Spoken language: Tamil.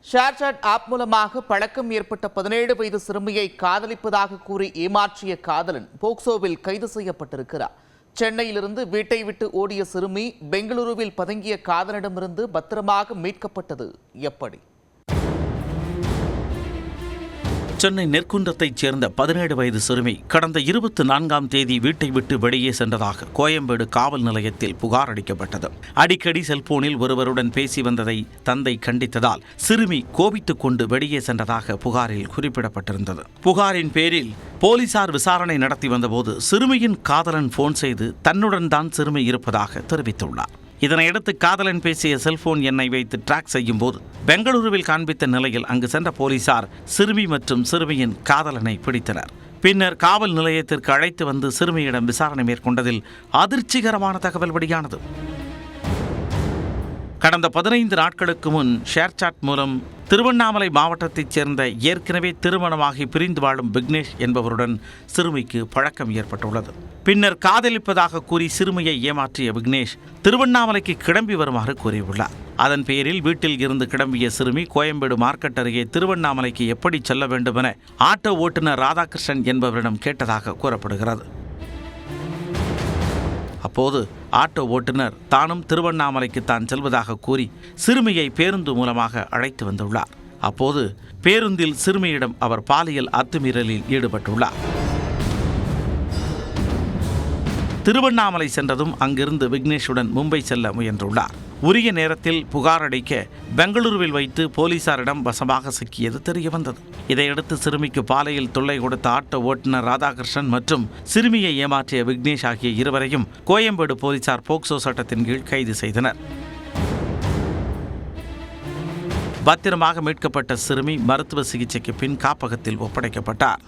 ஷேர்சாட் ஆப் மூலமாக பழக்கம் ஏற்பட்ட 17 வயது சிறுமியை காதலிப்பதாக கூறி ஏமாற்றிய காதலன் போக்சோவில் கைது செய்யப்பட்டிருக்கிறார். சென்னையிலிருந்து வீட்டை விட்டு ஓடிய சிறுமி பெங்களூருவில் பதுங்கிய காதலனிடமிருந்து பத்திரமாக மீட்கப்பட்டது எப்படி? சென்னை நெற்குன்றத்தைச் சேர்ந்த 17 வயது சிறுமி கடந்த 24ஆம் தேதி வீட்டை விட்டு வெளியே சென்றதாக கோயம்பேடு காவல் நிலையத்தில் புகார் அளிக்கப்பட்டது. அடிக்கடி செல்போனில் ஒருவருடன் பேசி வந்ததை தந்தை கண்டித்ததால் சிறுமி கோபித்துக் கொண்டு வெளியே சென்றதாக புகாரில் குறிப்பிடப்பட்டிருந்தது. புகாரின் பேரில் போலீசார் விசாரணை நடத்தி வந்தபோது சிறுமியின் காதலன் போன் செய்து தன்னுடன் தான் சிறுமி இருப்பதாக தெரிவித்துள்ளார். இதனையடுத்து காதலன் பேசிய செல்போன் எண்ணை வைத்து டிராக் செய்யும் போது பெங்களூருவில் காண்பித்த நிலையில் அங்கு சென்ற போலீசார் சிறுமி மற்றும் சிறுமியின் காதலனை பிடித்தனர். பின்னர் காவல் நிலையத்திற்கு அழைத்து வந்து சிறுமியிடம் விசாரணை மேற்கொண்டதில் அதிர்ச்சிகரமான தகவல் வெளியானது. கடந்த 15 நாட்களுக்கு முன் ஷேர்சாட் மூலம் திருவண்ணாமலை மாவட்டத்தைச் சேர்ந்த ஏற்கனவே திருமணமாகி பிரிந்து வாழும் விக்னேஷ் என்பவருடன் சிறுமிக்கு பழக்கம் ஏற்பட்டுள்ளது. பின்னர் காதலிப்பதாக கூறி சிறுமியை ஏமாற்றிய விக்னேஷ் திருவண்ணாமலைக்கு கிளம்பி வருமாறு கூறியுள்ளார். அதன் பேரில் வீட்டில் இருந்து கிளம்பிய சிறுமி கோயம்பேடு மார்க்கெட் அருகே திருவண்ணாமலைக்கு எப்படி செல்ல வேண்டும் என ஆட்டோ ஓட்டுநர் ராதாகிருஷ்ணன் என்பவரிடம் கேட்டதாக கூறப்படுகிறது. அப்போது ஆட்டோ ஓட்டுநர் தானும் திருவண்ணாமலைக்கு தான் செல்வதாக கூறி சிறுமியை பேருந்து மூலமாக அழைத்து வந்துள்ளார். அப்போது பேருந்தில் சிறுமியிடம் அவர் பாலியல் அத்துமீறலில் ஈடுபட்டுள்ளார். திருவண்ணாமலை சென்றதும் அங்கிருந்து விக்னேஷுடன் மும்பை செல்ல முயன்றுள்ளார். உரிய நேரத்தில் புகார் அளிக்க பெங்களூருவில் வைத்து போலீசாரிடம் வசமாக சிக்கியது தெரியவந்தது. இதையடுத்து சிறுமிக்கு பாலியல் தொல்லை கொடுத்த ஆட்டோ ஓட்டுநர் ராதாகிருஷ்ணன் மற்றும் சிறுமியை ஏமாற்றிய விக்னேஷ் ஆகிய இருவரையும் கோயம்பேடு போலீசார் போக்சோ சட்டத்தின் கீழ் கைது செய்தனர். பத்திரமாக மீட்கப்பட்ட சிறுமி மருத்துவ சிகிச்சைக்கு பின் காப்பகத்தில் ஒப்படைக்கப்பட்டார்.